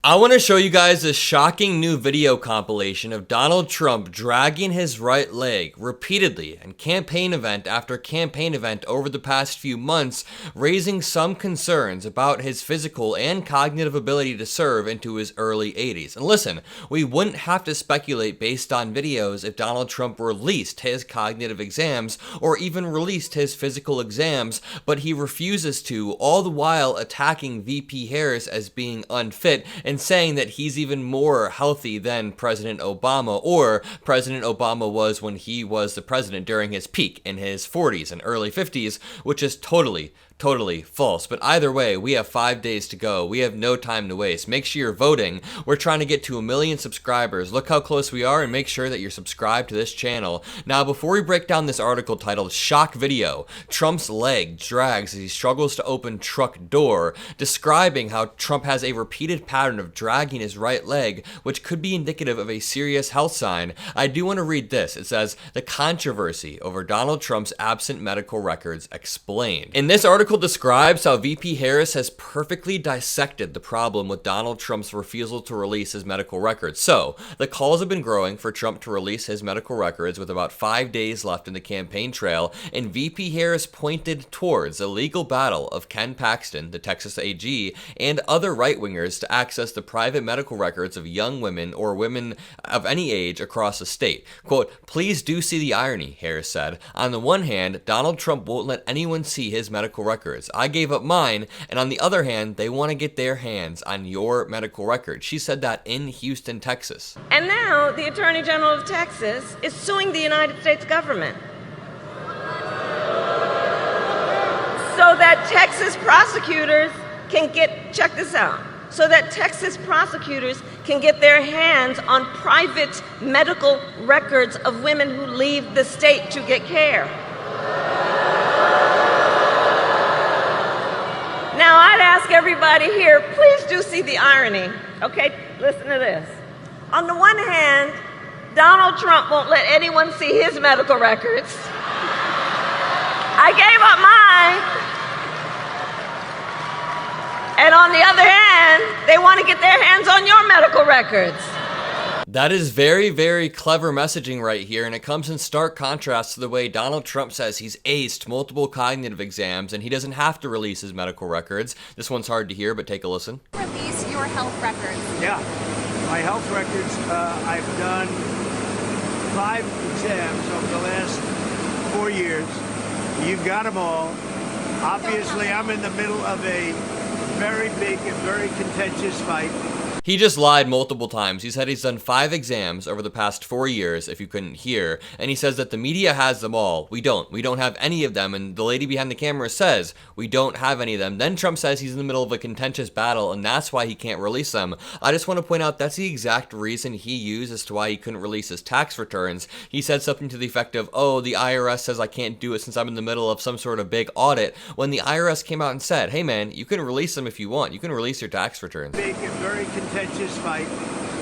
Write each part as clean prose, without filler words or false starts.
I want to show you guys this shocking new video compilation of Donald Trump dragging his right leg repeatedly in campaign event after campaign event over the past few months, raising some concerns about his physical and cognitive ability to serve into his early 80s. And listen, we wouldn't have to speculate based on videos if Donald Trump released his cognitive exams or even released his physical exams, but he refuses to, all the while attacking VP Harris as being unfit and saying that he's even more healthy than President Obama, or President Obama was when he was the president during his peak in his 40s and early 50s, which is totally false. But either way, we have 5 days to go. We have no time to waste. Make sure you're voting. We're trying to get to 1 million subscribers. Look how close we are and make sure that you're subscribed to this channel. Now, before we break down this article titled Shock Video, Trump's leg drags as he struggles to open truck door, describing how Trump has a repeated pattern of dragging his right leg, which could be indicative of a serious health sign, I do want to read this. It says, "The controversy over Donald Trump's absent medical records explained." In this article describes how VP Harris has perfectly dissected the problem with Donald Trump's refusal to release his medical records. So, the calls have been growing for Trump to release his medical records with about 5 days left in the campaign trail, and VP Harris pointed towards a legal battle of Ken Paxton, the Texas AG, and other right-wingers to access the private medical records of young women or women of any age across the state. Quote, "Please do see the irony," Harris said. "On the one hand, Donald Trump won't let anyone see his medical records. I gave up mine, and on the other hand, they want to get their hands on your medical record." She said that in Houston, Texas. And now the Attorney General of Texas is suing the United States government so that Texas prosecutors can check this out, so that Texas prosecutors can get their hands on private medical records of women who leave the state to get care. Now, I'd ask everybody here, please do see the irony, okay? Listen to this. On the one hand, Donald Trump won't let anyone see his medical records. I gave up mine. And on the other hand, they want to get their hands on your medical records. That is very clever messaging right here, and it comes in stark contrast to the way Donald Trump says he's aced multiple cognitive exams and he doesn't have to release his medical records. This one's hard to hear, but take a listen. Release your health records. Yeah, my health records, I've done 5 exams over the last 4 years. You've got them all. Obviously, I'm in the middle of a very big and very contentious fight. He just lied multiple times. He said he's done 5 exams over the past 4 years, if you couldn't hear, and he says that the media has them all. We don't have any of them, and the lady behind the camera says we don't have any of them. Then Trump says he's in the middle of a contentious battle, and that's why he can't release them. I just want to point out that's the exact reason he used as to why he couldn't release his tax returns. He said something to the effect of, "Oh, the IRS says I can't do it since I'm in the middle of some sort of big audit," when the IRS came out and said, "Hey man, you can release them if you want. You can release your tax returns." Big and very contentious fight.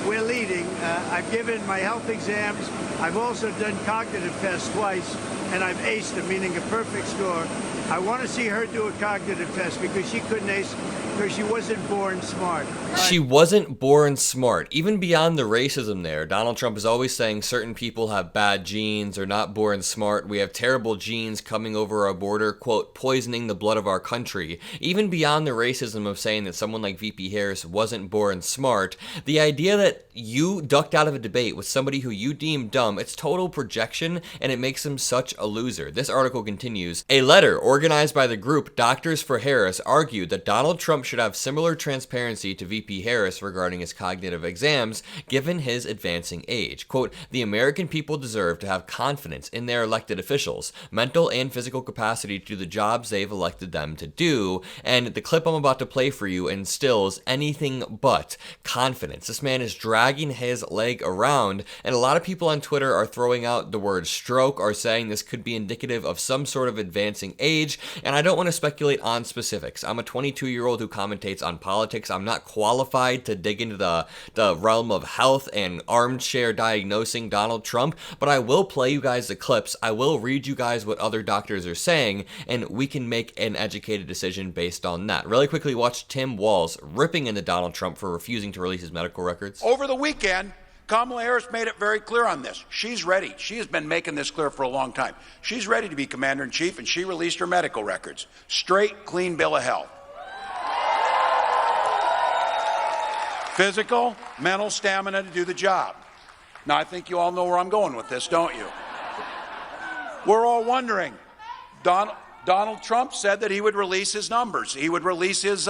We're leading. I've given my health exams. I've also done cognitive tests twice, and I've aced them, meaning a perfect score. I want to see her do a cognitive test because she couldn't ace because she wasn't born smart. She wasn't born smart. Even beyond the racism there, Donald Trump is always saying certain people have bad genes or not born smart. We have terrible genes coming over our border, quote, poisoning the blood of our country. Even beyond the racism of saying that someone like VP Harris wasn't born smart, the idea that you ducked out of a debate with somebody who you deem dumb, it's total projection, and it makes him such a loser. This article continues. A letter organized by the group Doctors for Harris argued that Donald Trump should have similar transparency to VP Harris regarding his cognitive exams, given his advancing age. Quote, "The American people deserve to have confidence in their elected officials, mental and physical capacity to do the jobs they've elected them to do," and the clip I'm about to play for you instills anything but confidence. This man is dragging his leg around, and a lot of people on Twitter are throwing out the word stroke, or saying this could be indicative of some sort of advancing age, and I don't want to speculate on specifics. I'm a 22-year-old who commentates on politics. I'm not qualified to dig into the realm of health and armchair diagnosing Donald Trump, but I will play you guys the clips. I will read you guys what other doctors are saying, and we can make an educated decision based on that. Really quickly, watch Tim Walz ripping into Donald Trump for refusing to release his medical records. Over the weekend, Kamala Harris made it very clear on this. She's ready. She has been making this clear for a long time. She's ready to be commander-in-chief, and she released her medical records. Straight, clean bill of health. Physical, mental stamina to do the job. Now, I think you all know where I'm going with this, don't you? We're all wondering. Donald Trump said that he would release his numbers. He would release his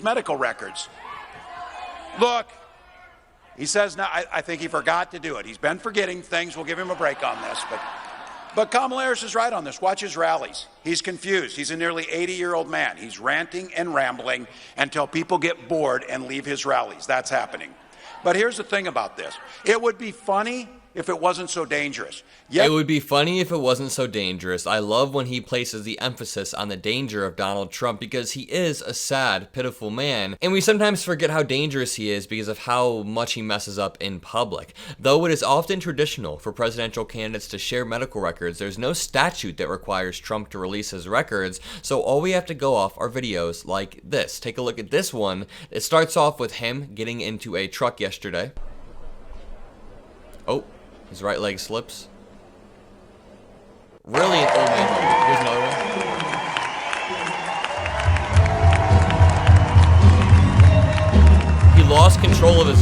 medical records. Look. He says now, I think he forgot to do it. He's been forgetting things. We'll give him a break on this. But Kamala Harris is right on this. Watch his rallies. He's confused. He's a nearly 80-year-old man. He's ranting and rambling until people get bored and leave his rallies. That's happening. But here's the thing about this. It would be funny if it wasn't so dangerous. It would be funny if it wasn't so dangerous. I love when he places the emphasis on the danger of Donald Trump because he is a sad, pitiful man, and we sometimes forget how dangerous he is because of how much he messes up in public. Though it is often traditional for presidential candidates to share medical records, there's no statute that requires Trump to release his records, so all we have to go off are videos like this. Take a look at this one. It starts off with him getting into a truck yesterday. Oh. His right leg slips. Really an old man moment. Here's another one. He lost control of his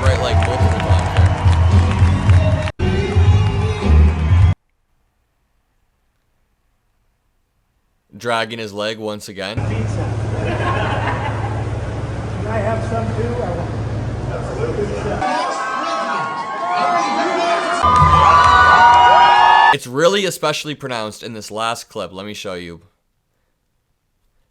right leg multiple times there. Dragging his leg once again. Can I have some too? Absolutely. It's really especially pronounced in this last clip. Let me show you.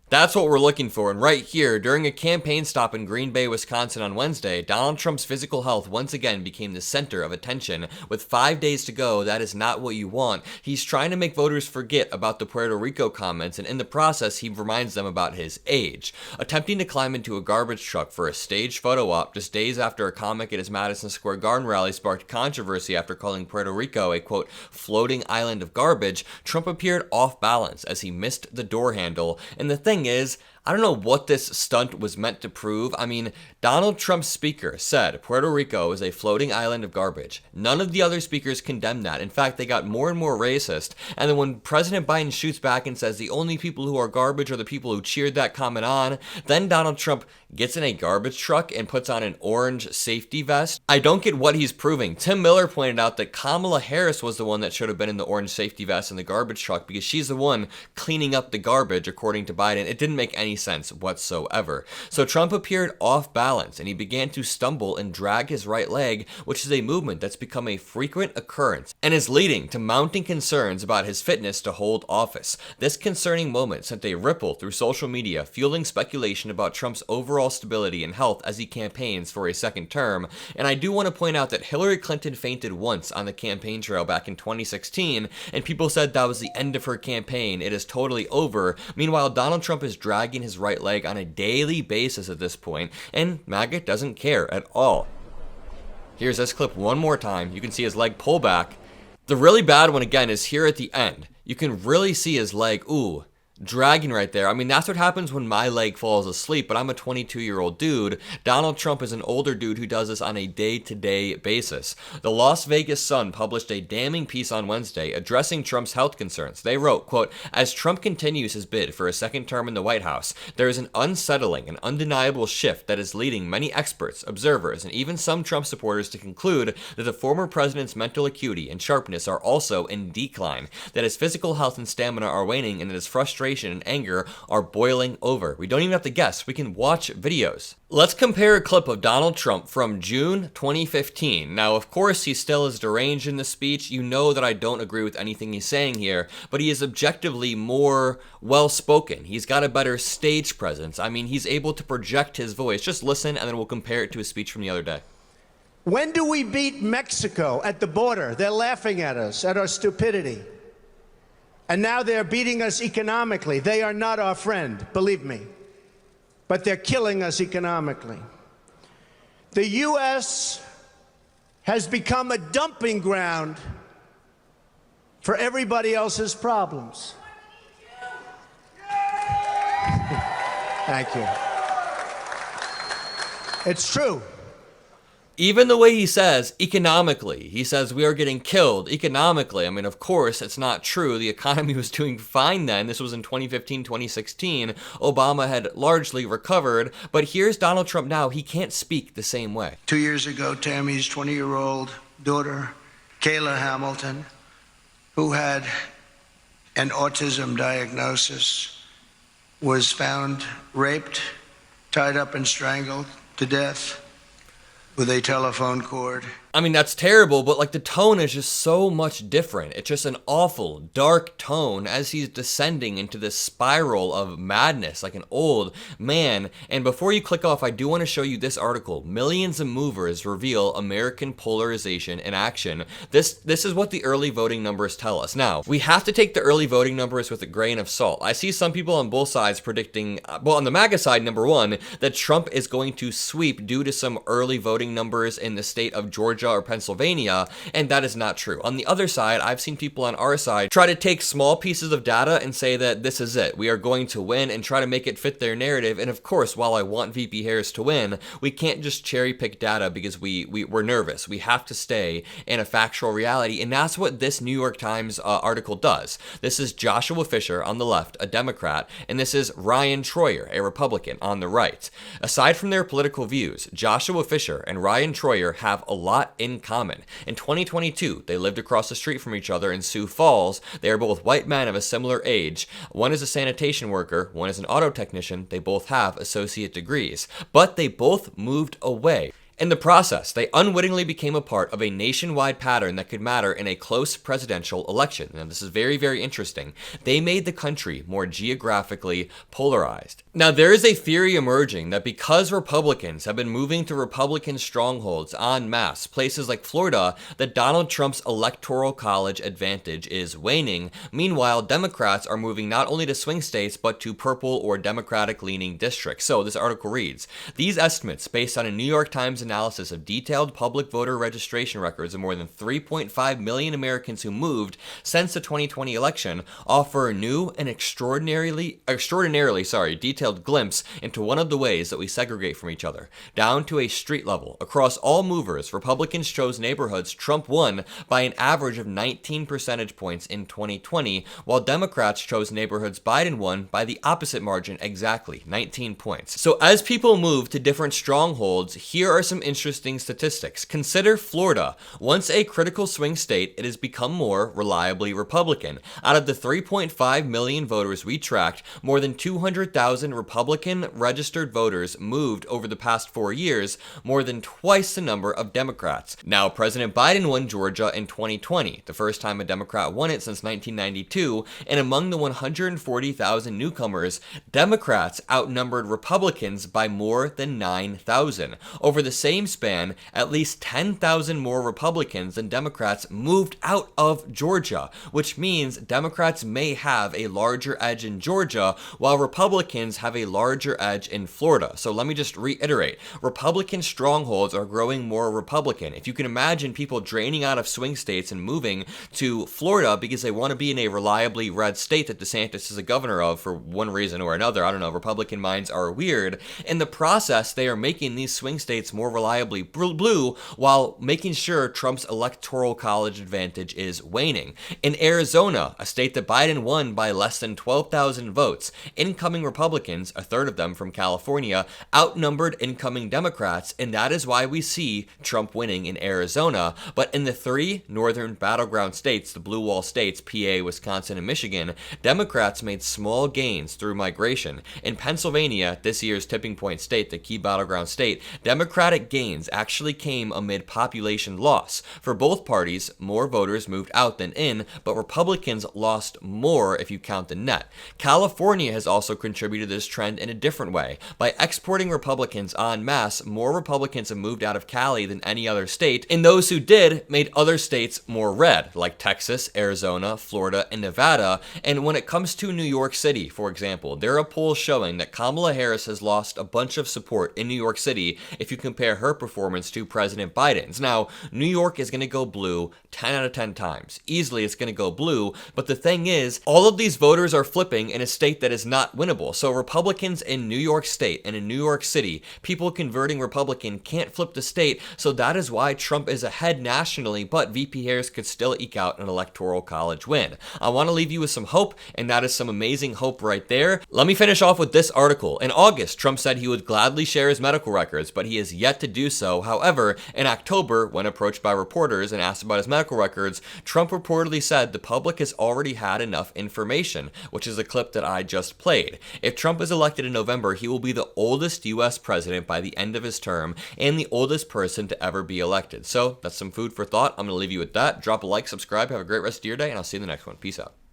That's what we're looking for, and right here, during a campaign stop in Green Bay, Wisconsin on Wednesday, Donald Trump's physical health once again became the center of attention. With 5 days to go, that is not what you want. He's trying to make voters forget about the Puerto Rico comments, and in the process, he reminds them about his age. Attempting to climb into a garbage truck for a staged photo op just days after a comic at his Madison Square Garden rally sparked controversy after calling Puerto Rico a, quote, floating island of garbage, Trump appeared off balance as he missed the door handle, and the thing is, I don't know what this stunt was meant to prove. I mean, Donald Trump's speaker said Puerto Rico is a floating island of garbage. None of the other speakers condemned that. In fact, they got more and more racist. And then when President Biden shoots back and says the only people who are garbage are the people who cheered that comment on, then Donald Trump gets in a garbage truck and puts on an orange safety vest. I don't get what he's proving. Tim Miller pointed out that Kamala Harris was the one that should have been in the orange safety vest in the garbage truck because she's the one cleaning up the garbage, according to Biden. It didn't make any sense whatsoever. So Trump appeared off balance and he began to stumble and drag his right leg, which is a movement that's become a frequent occurrence and is leading to mounting concerns about his fitness to hold office. This concerning moment sent a ripple through social media, fueling speculation about Trump's overall stability and health as he campaigns for a second term. And I do want to point out that Hillary Clinton fainted once on the campaign trail back in 2016, and people said that was the end of her campaign. It is totally over. Meanwhile, Donald Trump is dragging his right leg on a daily basis at this point, and MAGA doesn't care at all. Here's this clip one more time. You can see his leg pull back. The really bad one again is here at the end. You can really see his leg, dragging right there. I mean, that's what happens when my leg falls asleep, but I'm a 22-year-old dude. Donald Trump is an older dude who does this on a day-to-day basis. The Las Vegas Sun published a damning piece on Wednesday addressing Trump's health concerns. They wrote, quote, as Trump continues his bid for a second term in the White House, there is an unsettling and undeniable shift that is leading many experts, observers, and even some Trump supporters to conclude that the former president's mental acuity and sharpness are also in decline, that his physical health and stamina are waning, and that his frustration and anger are boiling over. We don't even have to guess. We can watch videos. Let's compare a clip of Donald Trump from June 2015. Now, of course, he still is deranged in the speech. You know that I don't agree with anything he's saying here, but he is objectively more well-spoken. He's got a better stage presence. I mean, he's able to project his voice. Just listen, and then we'll compare it to his speech from the other day. When do we beat Mexico at the border? They're laughing at us, at our stupidity. And now they're beating us economically. They are not our friend, believe me. but they're killing us economically. The U.S. has become a dumping ground for everybody else's problems. Thank you. It's true. Even the way he says economically, he says we are getting killed economically. I mean, of course, it's not true. The economy was doing fine then. This was in 2015, 2016. Obama had largely recovered. But here's Donald Trump now. He can't speak the same way. 2 years ago, Tammy's 20-year-old daughter, Kayla Hamilton, who had an autism diagnosis, was found raped, tied up and strangled to death with a telephone cord. I mean, that's terrible, but like the tone is just so much different. It's just an awful, dark tone as he's descending into this spiral of madness like an old man. And before you click off, I do want to show you this article. Millions of movers reveal American polarization in action. This is what the early voting numbers tell us. Now, we have to take the early voting numbers with a grain of salt. I see some people on both sides predicting, well, on the MAGA side, number one, that Trump is going to sweep due to some early voting numbers in the state of Georgia or Pennsylvania, and that is not true. On the other side, I've seen people on our side try to take small pieces of data and say that this is it, we are going to win, and try to make it fit their narrative. And of course, while I want VP Harris to win, we can't just cherry pick data because we're nervous. We have to stay in a factual reality, and that's what this New York Times article does. This is Joshua Fisher on the left, a Democrat, and this is Ryan Troyer, a Republican, on the right. Aside from their political views, Joshua Fisher and Ryan Troyer have a lot in common. In 2022, they lived across the street from each other in Sioux Falls. They are both white men of a similar age. One is a sanitation worker, one is an auto technician. They both have associate degrees, but they both moved away. In the process, they unwittingly became a part of a nationwide pattern that could matter in a close presidential election. Now, this is very, very interesting. They made the country more geographically polarized. Now, there is a theory emerging that because Republicans have been moving to Republican strongholds en masse, places like Florida, that Donald Trump's electoral college advantage is waning. Meanwhile, Democrats are moving not only to swing states, but to purple or Democratic-leaning districts. So this article reads, these estimates, based on a New York Times analysis of detailed public voter registration records of more than 3.5 million Americans who moved since the 2020 election, offer a new and extraordinarily detailed glimpse into one of the ways that we segregate from each other. Down to a street level, across all movers, Republicans chose neighborhoods Trump won by an average of 19 percentage points in 2020, while Democrats chose neighborhoods Biden won by the opposite margin, exactly 19 points. So as people move to different strongholds, here are some interesting statistics. Consider Florida. Once a critical swing state, it has become more reliably Republican. Out of the 3.5 million voters we tracked, more than 200,000 Republican registered voters moved over the past 4 years, more than twice the number of Democrats. Now, President Biden won Georgia in 2020, the first time a Democrat won it since 1992, and among the 140,000 newcomers, Democrats outnumbered Republicans by more than 9,000. Over the same span, at least 10,000 more Republicans than Democrats moved out of Georgia, which means Democrats may have a larger edge in Georgia, while Republicans have a larger edge in Florida. So let me just reiterate, Republican strongholds are growing more Republican. If you can imagine people draining out of swing states and moving to Florida because they want to be in a reliably red state that DeSantis is a governor of for one reason or another, I don't know, Republican minds are weird. In the process, they are making these swing states more reliably blue while making sure Trump's electoral college advantage is waning. In Arizona, a state that Biden won by less than 12,000 votes, incoming Republicans, a third of them from California, outnumbered incoming Democrats, and that is why we see Trump winning in Arizona. But in the three northern battleground states, the blue wall states, PA, Wisconsin, and Michigan, Democrats made small gains through migration. In Pennsylvania, this year's tipping point state, the key battleground state, Democratic gains actually came amid population loss. For both parties, more voters moved out than in, but Republicans lost more if you count the net. California has also contributed to this trend in a different way. By exporting Republicans en masse, more Republicans have moved out of Cali than any other state, and those who did made other states more red, like Texas, Arizona, Florida, and Nevada. And when it comes to New York City, for example, there are polls showing that Kamala Harris has lost a bunch of support in New York City if you compare her performance to President Biden's. Now, New York is going to go blue 10 out of 10 times. Easily it's going to go blue, but the thing is, all of these voters are flipping in a state that is not winnable. So Republicans in New York State and in New York City, people converting Republican can't flip the state, so that is why Trump is ahead nationally, but VP Harris could still eke out an electoral college win. I want to leave you with some hope, and that is some amazing hope right there. Let me finish off with this article. In August, Trump said he would gladly share his medical records, but he has yet to do so. However, in October, when approached by reporters and asked about his medical records, Trump reportedly said the public has already had enough information, which is a clip that I just played. If Trump is elected in November, he will be the oldest U.S. president by the end of his term and the oldest person to ever be elected. So that's some food for thought. I'm going to leave you with that. Drop a like, subscribe, have a great rest of your day, and I'll see you in the next one. Peace out.